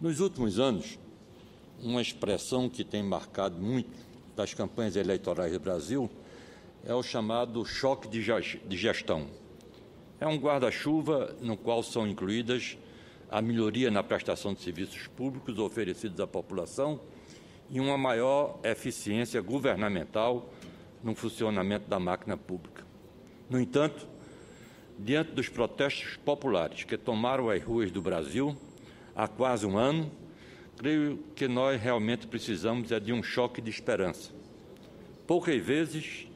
Nos últimos anos, uma expressão que tem marcado muito das campanhas eleitorais do Brasil é o chamado choque de gestão. É um guarda-chuva no qual são incluídas a melhoria na prestação de serviços públicos oferecidos à população e uma maior eficiência governamental no funcionamento da máquina pública. No entanto, diante dos protestos populares que tomaram as ruas do Brasil há quase um ano, creio que nós realmente precisamos de um choque de esperança. Poucas vezes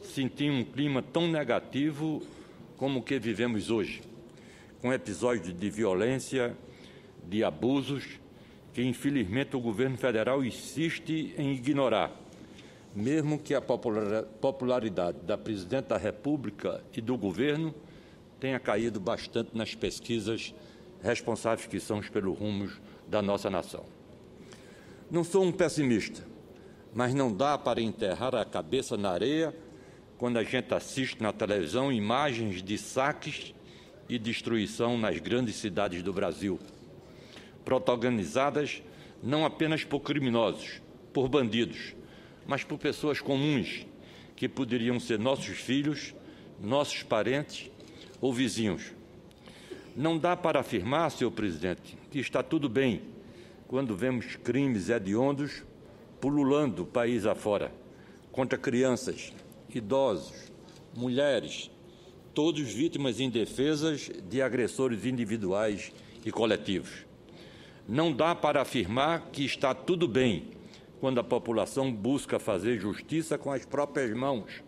senti um clima tão negativo como o que vivemos hoje, com episódios de violência, de abusos, que infelizmente o governo federal insiste em ignorar, mesmo que a popularidade da Presidente da República e do governo tenha caído bastante nas pesquisas responsáveis que são pelos rumos da nossa nação. Não sou um pessimista, mas não dá para enterrar a cabeça na areia quando a gente assiste na televisão imagens de saques e destruição nas grandes cidades do Brasil, protagonizadas não apenas por criminosos, por bandidos, mas por pessoas comuns que poderiam ser nossos filhos, nossos parentes ou vizinhos. Não dá para afirmar, senhor presidente, que está tudo bem quando vemos crimes hediondos pululando o país afora, contra crianças, idosos, mulheres, todos vítimas indefesas de agressores individuais e coletivos. Não dá para afirmar que está tudo bem quando a população busca fazer justiça com as próprias mãos,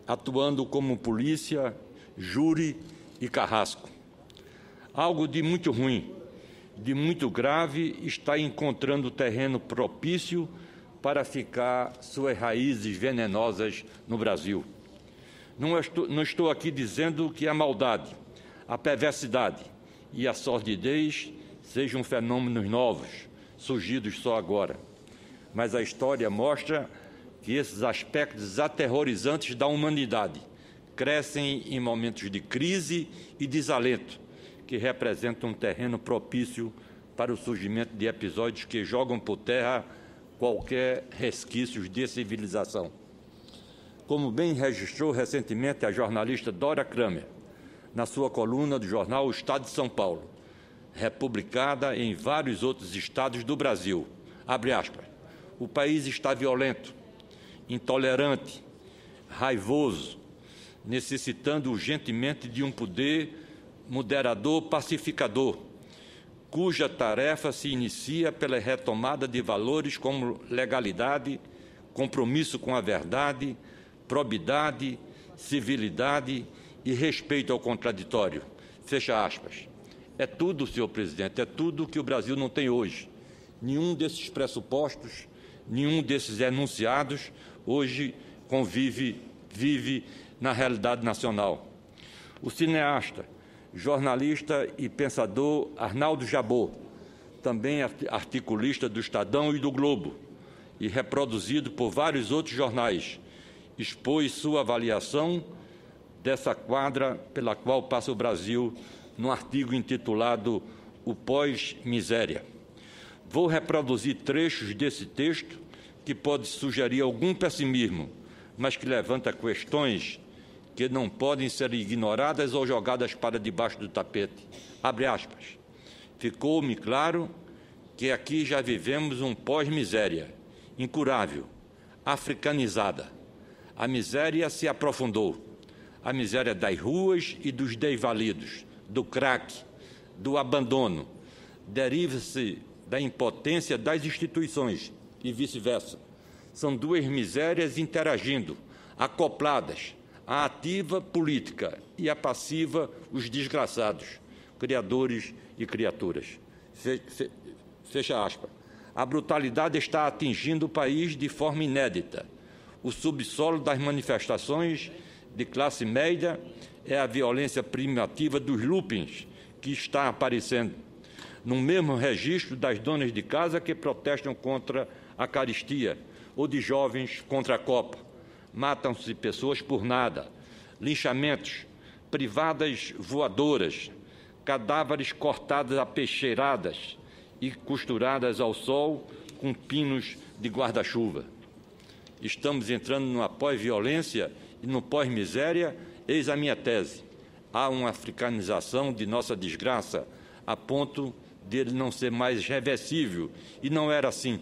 atuando como polícia, júri e carrasco. Algo de muito ruim, de muito grave, está encontrando terreno propício para ficar suas raízes venenosas no Brasil. Não estou aqui dizendo que a maldade, a perversidade e a sordidez sejam fenômenos novos, surgidos só agora. Mas a história mostra que esses aspectos aterrorizantes da humanidade crescem em momentos de crise e desalento, que representam um terreno propício para o surgimento de episódios que jogam por terra qualquer resquício de civilização. Como bem registrou recentemente a jornalista Dora Kramer, na sua coluna do jornal O Estado de São Paulo, republicada em vários outros estados do Brasil, abre aspas, o país está violento, intolerante, raivoso, necessitando urgentemente de um poder moderador, pacificador, cuja tarefa se inicia pela retomada de valores como legalidade, compromisso com a verdade, probidade, civilidade e respeito ao contraditório. Fecha aspas. É tudo, senhor presidente, é tudo que o Brasil não tem hoje. Nenhum desses pressupostos, nenhum desses enunciados hoje vive na realidade nacional. O cineasta, jornalista e pensador Arnaldo Jabor, também articulista do Estadão e do Globo, e reproduzido por vários outros jornais, expôs sua avaliação dessa quadra pela qual passa o Brasil num artigo intitulado O Pós-Miséria. Vou reproduzir trechos desse texto que pode sugerir algum pessimismo, mas que levanta questões que não podem ser ignoradas ou jogadas para debaixo do tapete. Abre aspas. Ficou-me claro que aqui já vivemos um pós-miséria, incurável, africanizada. A miséria se aprofundou. A miséria das ruas e dos desvalidos, do crack, do abandono, deriva-se da impotência das instituições e vice-versa. São duas misérias interagindo, acopladas, a ativa política e a passiva os desgraçados, criadores e criaturas. Fecha aspas. A brutalidade está atingindo o país de forma inédita. O subsolo das manifestações de classe média é a violência primitiva dos lupins que está aparecendo, no mesmo registro das donas de casa que protestam contra a caristia ou de jovens contra a Copa. Matam-se pessoas por nada, linchamentos, privadas voadoras, cadáveres cortados a peixeiradas e costuradas ao sol com pinos de guarda-chuva. Estamos entrando numa pós-violência e no pós-miséria. Eis a minha tese. Há uma africanização de nossa desgraça a ponto dele não ser mais reversível, e não era assim.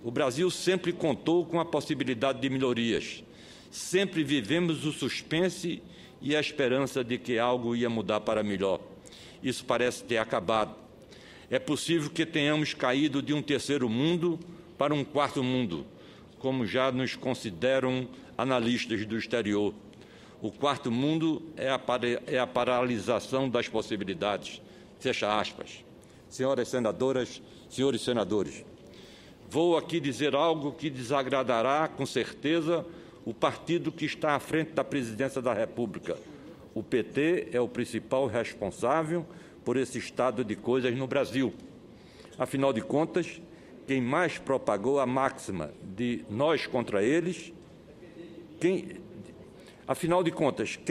O Brasil sempre contou com a possibilidade de melhorias. Sempre vivemos o suspense e a esperança de que algo ia mudar para melhor. Isso parece ter acabado. É possível que tenhamos caído de um terceiro mundo para um quarto mundo, como já nos consideram analistas do exterior. O quarto mundo é a paralisação das possibilidades. Fecha aspas. Senhoras senadoras, senhores senadores, vou aqui dizer algo que desagradará, com certeza, o partido que está à frente da presidência da República. O PT é o principal responsável por esse estado de coisas no Brasil. Afinal de contas, quem mais propagou a máxima de nós contra eles, quem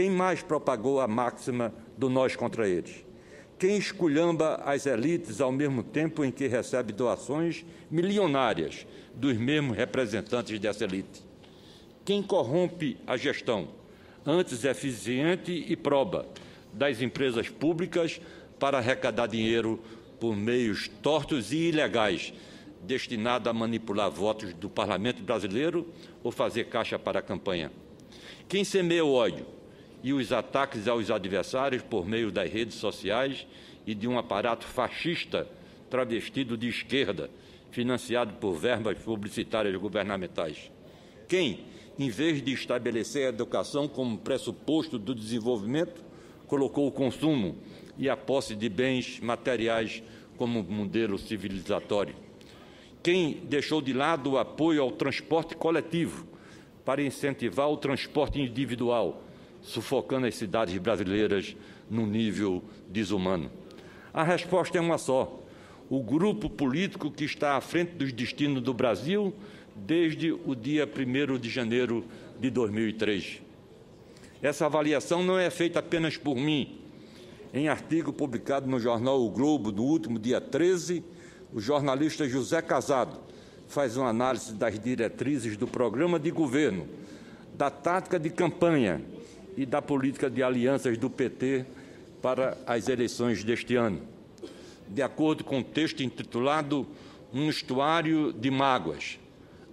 mais propagou a máxima do nós contra eles? Quem esculhamba as elites ao mesmo tempo em que recebe doações milionárias dos mesmos representantes dessa elite? Quem corrompe a gestão, antes eficiente e proba, das empresas públicas para arrecadar dinheiro por meios tortos e ilegais, destinado a manipular votos do Parlamento brasileiro ou fazer caixa para a campanha? Quem semeia o ódio e os ataques aos adversários por meio das redes sociais e de um aparato fascista travestido de esquerda, financiado por verbas publicitárias governamentais? Quem, em vez de estabelecer a educação como pressuposto do desenvolvimento, colocou o consumo e a posse de bens materiais como modelo civilizatório? Quem deixou de lado o apoio ao transporte coletivo para incentivar o transporte individual, sufocando as cidades brasileiras num nível desumano? A resposta é uma só: o grupo político que está à frente dos destinos do Brasil desde o dia 1º de janeiro de 2003. Essa avaliação não é feita apenas por mim. Em artigo publicado no jornal O Globo, no último dia 13, o jornalista José Casado faz uma análise das diretrizes do programa de governo, da tática de campanha e da política de alianças do PT para as eleições deste ano. De acordo com o texto intitulado Um Estuário de Mágoas,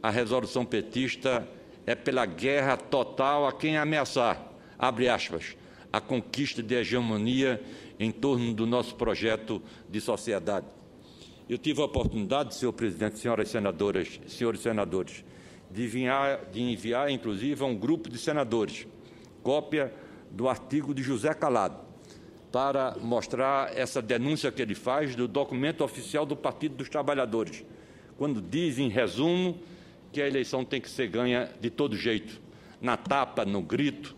a resolução petista é pela guerra total a quem ameaçar, abre aspas, a conquista de hegemonia em torno do nosso projeto de sociedade. Eu tive a oportunidade, senhor presidente, senhoras senadoras, senhores senadores, de enviar, inclusive, a um grupo de senadores, cópia do artigo de José Calado, para mostrar essa denúncia que ele faz do documento oficial do Partido dos Trabalhadores, quando diz, em resumo, que a eleição tem que ser ganha de todo jeito, na tapa, no grito,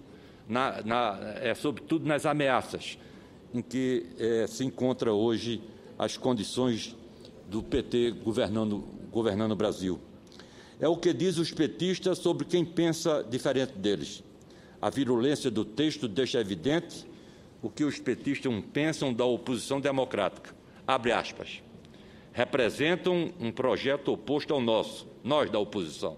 sobretudo nas ameaças em que se encontra hoje as condições do PT governando o Brasil. É o que diz os petistas sobre quem pensa diferente deles. A virulência do texto deixa evidente o que os petistas pensam da oposição democrática. Abre aspas. Representam um projeto oposto ao nosso, nós da oposição.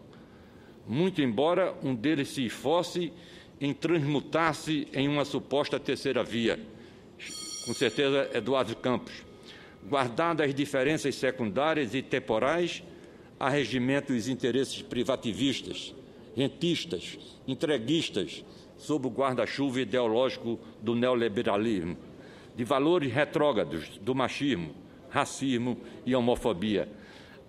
Muito embora um deles se esforce em transmutar-se em uma suposta terceira via. Com certeza, Eduardo Campos. Guardadas as diferenças secundárias e temporais, arregimento os interesses privativistas, rentistas, entreguistas, sob o guarda-chuva ideológico do neoliberalismo, de valores retrógrados do machismo, racismo e homofobia,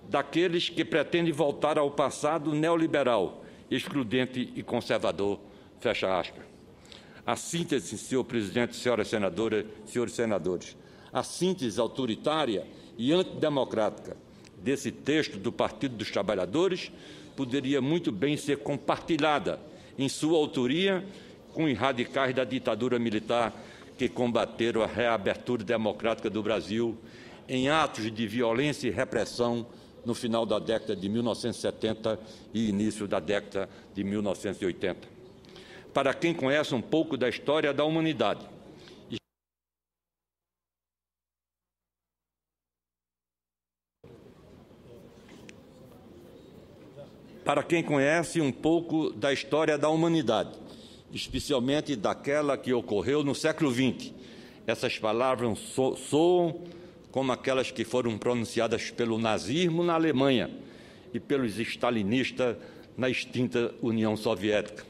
daqueles que pretendem voltar ao passado neoliberal, excludente e conservador, fecha aspas. A síntese, senhor presidente, senhoras senadoras, senhores senadores, a síntese autoritária e antidemocrática desse texto do Partido dos Trabalhadores poderia muito bem ser compartilhada em sua autoria com os radicais da ditadura militar que combateram a reabertura democrática do Brasil em atos de violência e repressão no final da década de 1970 e início da década de 1980. Para quem conhece um pouco da história da humanidade, para quem conhece um pouco da história da humanidade, especialmente daquela que ocorreu no século XX. Essas palavras soam como aquelas que foram pronunciadas pelo nazismo na Alemanha e pelos stalinistas na extinta União Soviética.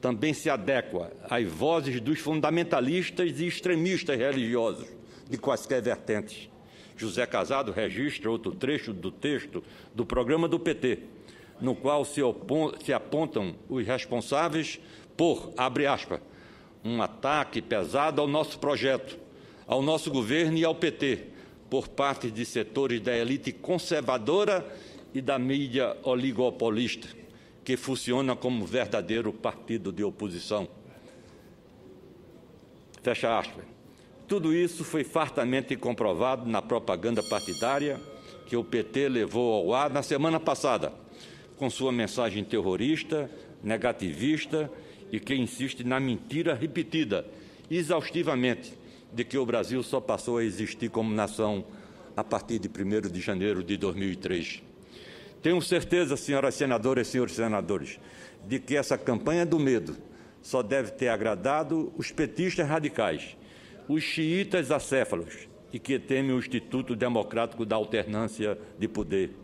Também se adequa às vozes dos fundamentalistas e extremistas religiosos de quaisquer vertentes. José Casado registra outro trecho do texto do programa do PT, no qual se apontam os responsáveis por, abre aspas, um ataque pesado ao nosso projeto, ao nosso governo e ao PT, por parte de setores da elite conservadora e da mídia oligopolista, que funciona como verdadeiro partido de oposição. Fecha aspas. Tudo isso foi fartamente comprovado na propaganda partidária que o PT levou ao ar na semana passada, com sua mensagem terrorista, negativista e que insiste na mentira repetida exaustivamente de que o Brasil só passou a existir como nação a partir de 1º de janeiro de 2003. Tenho certeza, senhoras senadoras e senhores senadores, de que essa campanha do medo só deve ter agradado os petistas radicais, os xiitas acéfalos e que temem o Instituto Democrático da Alternância de Poder.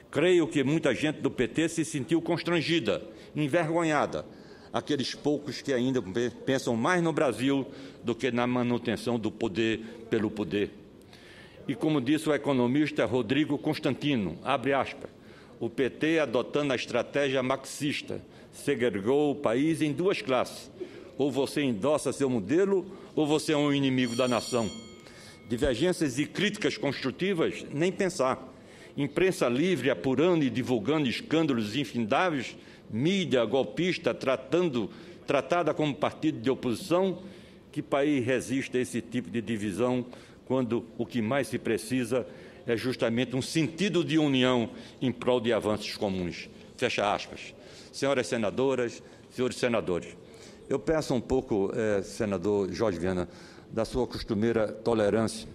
Creio que muita gente do PT se sentiu constrangida, envergonhada, aqueles poucos que ainda pensam mais no Brasil do que na manutenção do poder pelo poder. E como disse o economista Rodrigo Constantino, abre aspas, o PT, adotando a estratégia marxista, segregou o país em duas classes. Ou você endossa seu modelo, ou você é um inimigo da nação. Divergências e críticas construtivas, nem pensar. Imprensa livre apurando e divulgando escândalos infindáveis, mídia golpista tratada como partido de oposição. Que país resiste a esse tipo de divisão quando o que mais se precisa é justamente um sentido de união em prol de avanços comuns? Fecha aspas. Senhoras senadoras, senhores senadores, eu peço um pouco, senador Jorge Viana, da sua costumeira tolerância,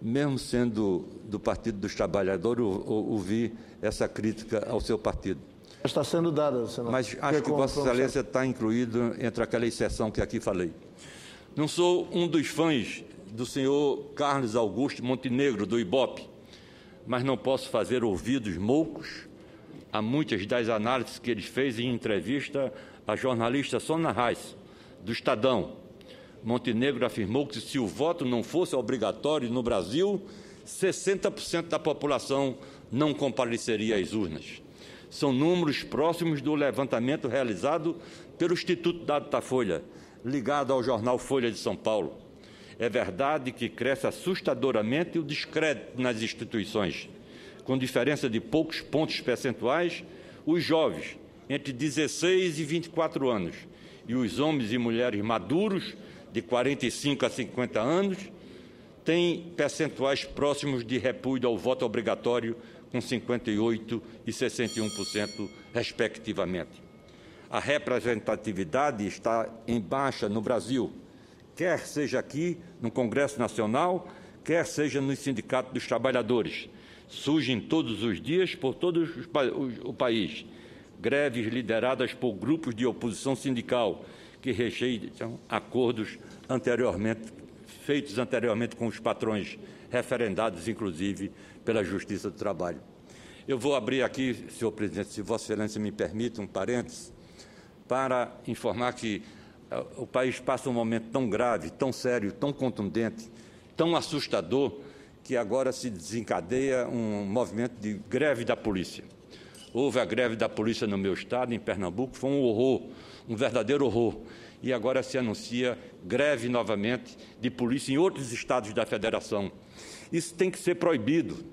mesmo sendo do Partido dos Trabalhadores, ouvir essa crítica ao seu partido. Está sendo dada, senador. Mas acho que Vossa Excelência está incluído entre aquela exceção que aqui falei. Não sou um dos fãs do senhor Carlos Augusto Montenegro, do Ibope, mas não posso fazer ouvidos moucos a muitas das análises que ele fez em entrevista à jornalista Sônia Reis, do Estadão. Montenegro afirmou que se o voto não fosse obrigatório no Brasil, 60% da população não compareceria às urnas. São números próximos do levantamento realizado pelo Instituto Datafolha, ligado ao jornal Folha de São Paulo. É verdade que cresce assustadoramente o descrédito nas instituições. Com diferença de poucos pontos percentuais, os jovens, entre 16 e 24 anos, e os homens e mulheres maduros, de 45 a 50 anos, têm percentuais próximos de repúdio ao voto obrigatório, com 58% e 61%, respectivamente. A representatividade está em baixa no Brasil, quer seja aqui no Congresso Nacional, quer seja no Sindicato dos Trabalhadores. Surgem todos os dias por todo o país greves lideradas por grupos de oposição sindical que rejeitam acordos feitos anteriormente com os patrões, referendados, inclusive, pela Justiça do Trabalho. Eu vou abrir aqui, senhor presidente, se Vossa Excelência me permite, um parênteses, para informar que o país passa um momento tão grave, tão sério, tão contundente, tão assustador, que agora se desencadeia um movimento de greve da polícia. Houve a greve da polícia no meu estado, em Pernambuco, foi um horror, um verdadeiro horror. E agora se anuncia greve novamente de polícia em outros estados da federação. Isso tem que ser proibido.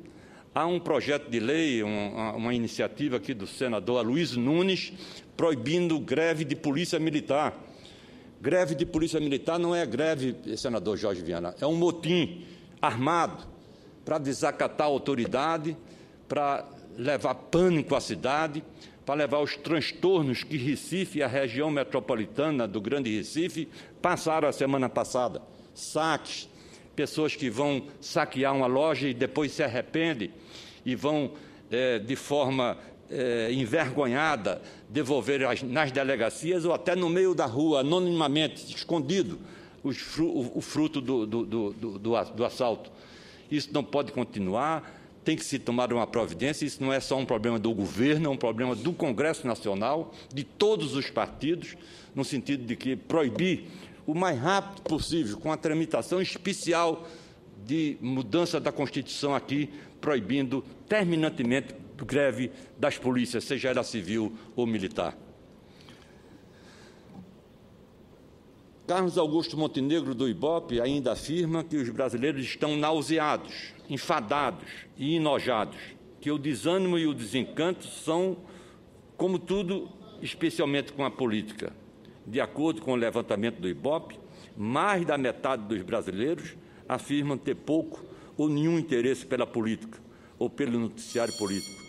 Há um projeto de lei, uma iniciativa aqui do senador Aloysio Nunes, proibindo greve de polícia militar. Greve de polícia militar não é greve, senador Jorge Viana, é um motim armado para desacatar a autoridade, para levar pânico à cidade, para levar os transtornos que Recife e a região metropolitana do Grande Recife passaram a semana passada. Saques, pessoas que vão saquear uma loja e depois se arrependem e vão, de forma envergonhada, devolver nas delegacias ou até no meio da rua, anonimamente, escondido, o fruto do assalto. Isso não pode continuar, tem que se tomar uma providência. Isso não é só um problema do governo, é um problema do Congresso Nacional, de todos os partidos, no sentido de que proibir o mais rápido possível, com a tramitação especial de mudança da Constituição aqui, proibindo terminantemente greve das polícias, seja ela civil ou militar. Carlos Augusto Montenegro, do Ibope, ainda afirma que os brasileiros estão nauseados, enfadados e enojados, que o desânimo e o desencanto são, como tudo, especialmente com a política. De acordo com o levantamento do Ibope, mais da metade dos brasileiros afirmam ter pouco ou nenhum interesse pela política ou pelo noticiário político.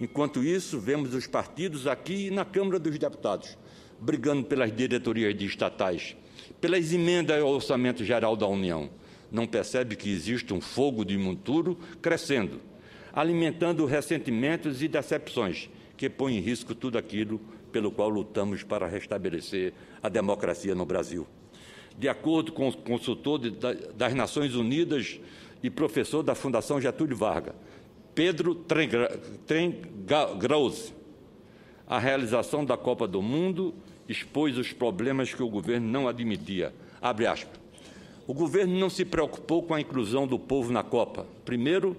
Enquanto isso, vemos os partidos aqui na Câmara dos Deputados brigando pelas diretorias de estatais, pelas emendas ao Orçamento Geral da União. Não percebe que existe um fogo de monturo crescendo, alimentando ressentimentos e decepções que põem em risco tudo aquilo pelo qual lutamos para restabelecer a democracia no Brasil. De acordo com o consultor das Nações Unidas e professor da Fundação Getúlio Vargas, Pedro Trengrose, a realização da Copa do Mundo expôs os problemas que o governo não admitia. Abre aspas. O governo não se preocupou com a inclusão do povo na Copa. Primeiro,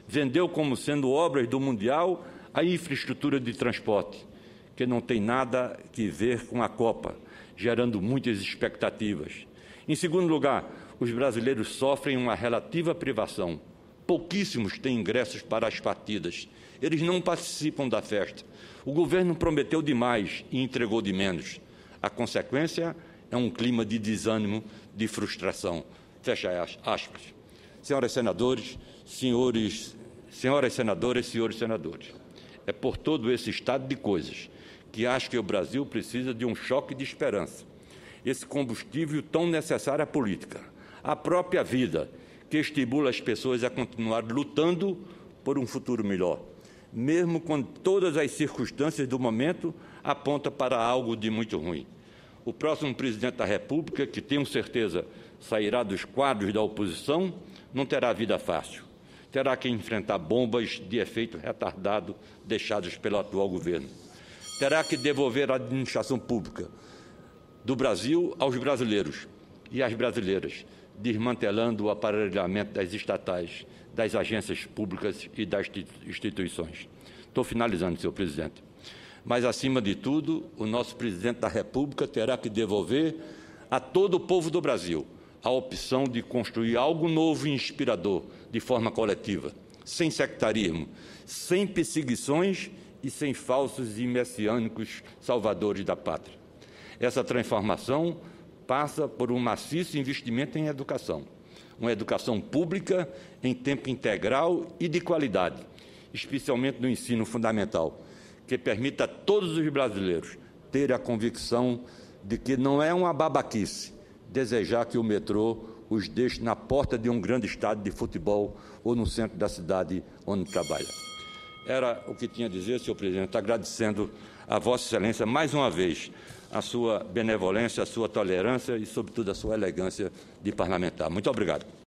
vendeu como sendo obras do Mundial a infraestrutura de transporte, que não tem nada que ver com a Copa, gerando muitas expectativas. Em segundo lugar, os brasileiros sofrem uma relativa privação. Pouquíssimos têm ingressos para as partidas. Eles não participam da festa. O governo prometeu demais e entregou de menos. A consequência é um clima de desânimo, de frustração. Fecha aspas. Senhoras senadores, senhoras senadoras, senhores senadores, é por todo esse estado de coisas que acho que o Brasil precisa de um choque de esperança. Esse combustível tão necessário à política, à própria vida, que estimula as pessoas a continuar lutando por um futuro melhor, mesmo quando todas as circunstâncias do momento apontam para algo de muito ruim. O próximo presidente da República, que tenho certeza sairá dos quadros da oposição, não terá vida fácil. Terá que enfrentar bombas de efeito retardado deixadas pelo atual governo. Terá que devolver a administração pública do Brasil aos brasileiros e às brasileiras, desmantelando o aparelhamento das estatais, das agências públicas e das instituições. Estou finalizando, senhor presidente. Mas, acima de tudo, o nosso presidente da República terá que devolver a todo o povo do Brasil a opção de construir algo novo e inspirador, de forma coletiva, sem sectarismo, sem perseguições e sem falsos e messiânicos salvadores da pátria. Essa transformação passa por um maciço investimento em educação, uma educação pública em tempo integral e de qualidade, especialmente no ensino fundamental, que permita a todos os brasileiros ter a convicção de que não é uma babaquice desejar que o metrô os deixe na porta de um grande estádio de futebol ou no centro da cidade onde trabalha. Era o que tinha a dizer, senhor presidente, agradecendo a Vossa Excelência mais uma vez a sua benevolência, a sua tolerância e, sobretudo, a sua elegância de parlamentar. Muito obrigado.